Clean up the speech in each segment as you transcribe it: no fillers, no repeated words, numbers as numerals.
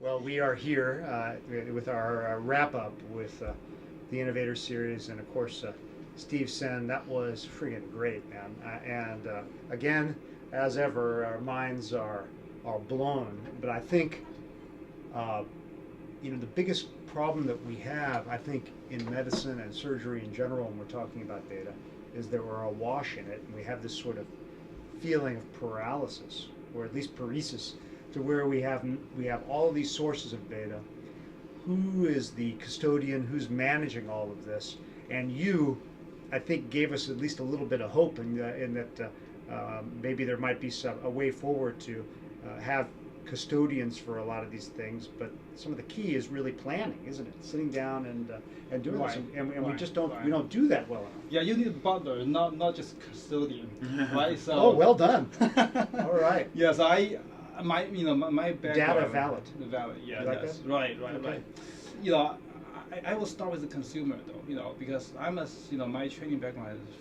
Well, we are here with our wrap-up with the Innovators Series, and of course, Steve Sen. That was friggin' great, man. And again, as ever, our minds are blown. But I think, uh, the biggest problem that we have, I think, in medicine and surgery in general, when we're talking about data, is that we're awash in it, and we have this sort of feeling of paralysis, or at least paresis, to where we have all of these sources of data. Who is the custodian? Who's managing all of this? And you, I think, gave us at least a little bit of hope in that maybe there might be a way forward to have custodians for a lot of these things. But some of the key is really planning, isn't it? Sitting down and doing this, and we just don't do that well enough. Yeah, you need a butler, not just custodian, right? So. Oh, well done. All right. Yes, my background. Data valid. Valid, yeah, You like yes, that? right. Okay. You know, I will start with the consumer though, because my training background is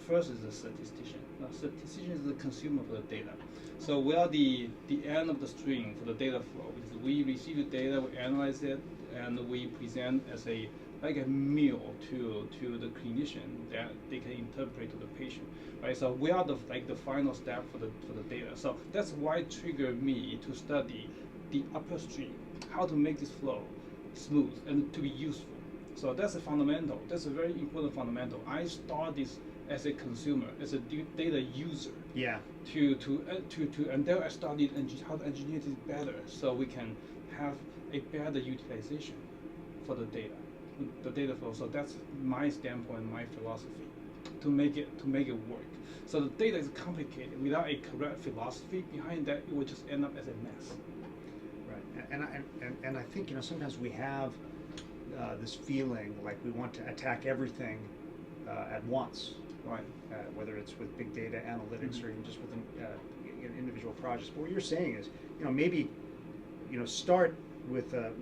first is a statistician. Statistician is the consumer of the data. So we are the end of the string for the data flow. Because we receive the data, we analyze it, and we present as a meal to the clinician that they can interpret to the patient, right? So we are the final step for the data. So that's why it triggered me to study the upstream, how to make this flow smooth and to be useful. So that's a fundamental. That's a very important fundamental. I start this as a consumer, as a data user. Yeah. And then I studied how to engineer this better, so we can have a better utilization for the data flow. So that's my standpoint, my philosophy, to make it work. So the data is complicated. Without a correct philosophy behind that, it will just end up as a mess. Right. And I think sometimes we have this feeling like we want to attack everything at once. Right. Whether it's with big data analytics or even just with individual projects. But what you're saying is, maybe start with a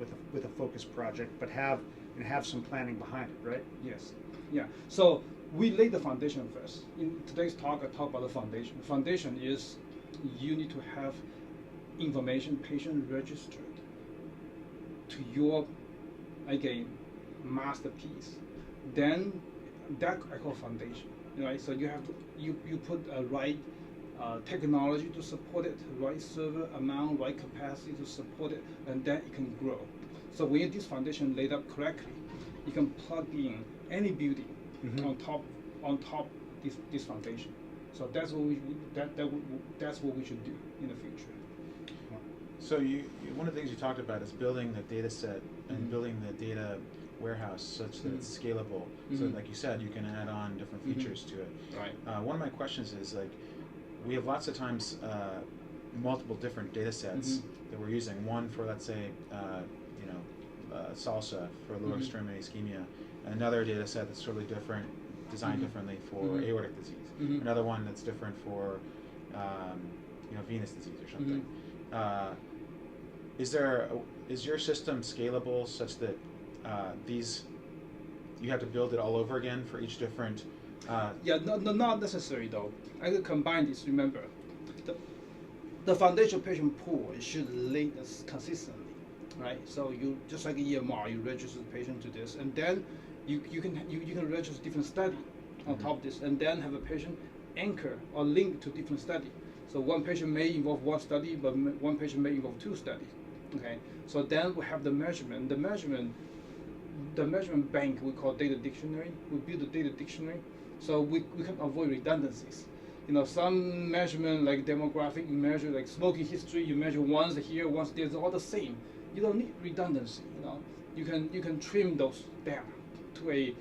focused project, but have some planning behind it, right? Yes. Yeah. So we lay the foundation first. In today's talk, I talk about the foundation. The foundation is you need to have information patient registered to your a masterpiece. Then that I call foundation. Right. So you have to you put a right technology to support it, right server amount, right capacity to support it, and then it can grow. So when this foundation laid up correctly, you can plug in any building on top this foundation. So that's what that's what we should do in the future. So one of the things you talked about is building the data set and building the data warehouse such that it's scalable. So like you said, you can add on different features to it. Right. One of my questions is, we have lots of times multiple different data sets that we're using. One for, let's say, SALSA for lower extremity ischemia. Another data set that's totally different, designed differently for aortic disease. Another one that's different for venous disease or something. Is your system scalable such that you have to build it all over again for each different? Yeah, not necessary though. I could combine this. Remember, the foundation patient pool should link consistently, right? So you just like EMR, you register the patient to this, and then you can register different study on top of this, and then have a patient anchor or link to different study. So one patient may involve one study, but one patient may involve two studies. Okay, so then we have the measurement. The measurement bank we call data dictionary. We build a data dictionary, so we can avoid redundancies. Some measurement like demographic, you measure like smoking history, you measure once here, once there, it's all the same. You don't need redundancy. You can trim those down to a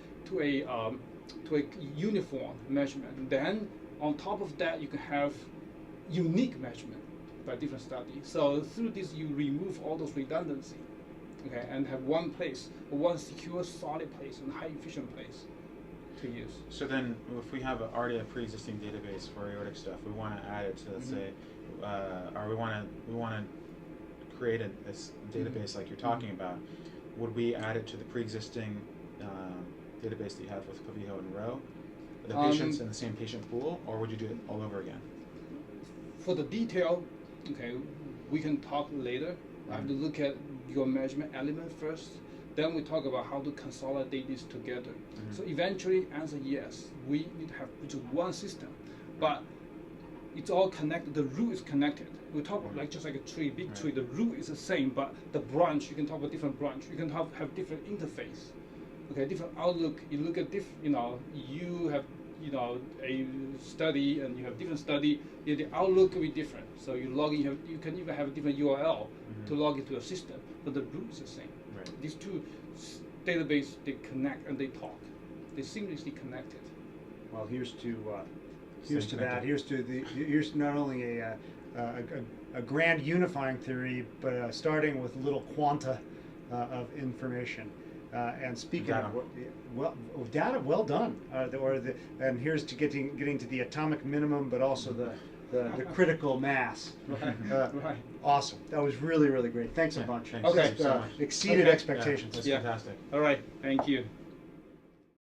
uniform measurement. Then on top of that, you can have unique measurement by different studies. So through this, you remove all those redundancy, okay, and have one place, one secure, solid place, and high efficient place to use. So then, if we have already a pre-existing database for aortic stuff, we want to add it to, let's say, or we want to create this database like you're talking about. Would we add it to the pre-existing database that you have with Clavijo and Rowe? The patients in the same patient pool, or would you do it all over again? For the detail, okay, we can talk later. I have to look at your measurement element first. Then we talk about how to consolidate this together. So eventually, answer yes. We need to have just one system, but it's all connected. The root is connected. We talk about like just like a tree, big tree. The root is the same, but the branch you can talk about different branch. You can have different interface. Okay, different outlook. You look at you have a study and you have different study. The outlook will be different. So you log in. You can even have a different URL to log into a system, but the root is the same. Right. These two databases, they connect and they talk. They're seamlessly connected. Well, here's to that. Here's not only a grand unifying theory, but starting with little quanta of information. And speaking Data. of data, well done. And here's to getting to the atomic minimum, but also the critical mass. Right. Awesome. That was really, really great. Thanks a bunch. Thanks. Okay. Thanks so much. Exceeded Okay. expectations. That's Yeah. fantastic. All right. Thank you.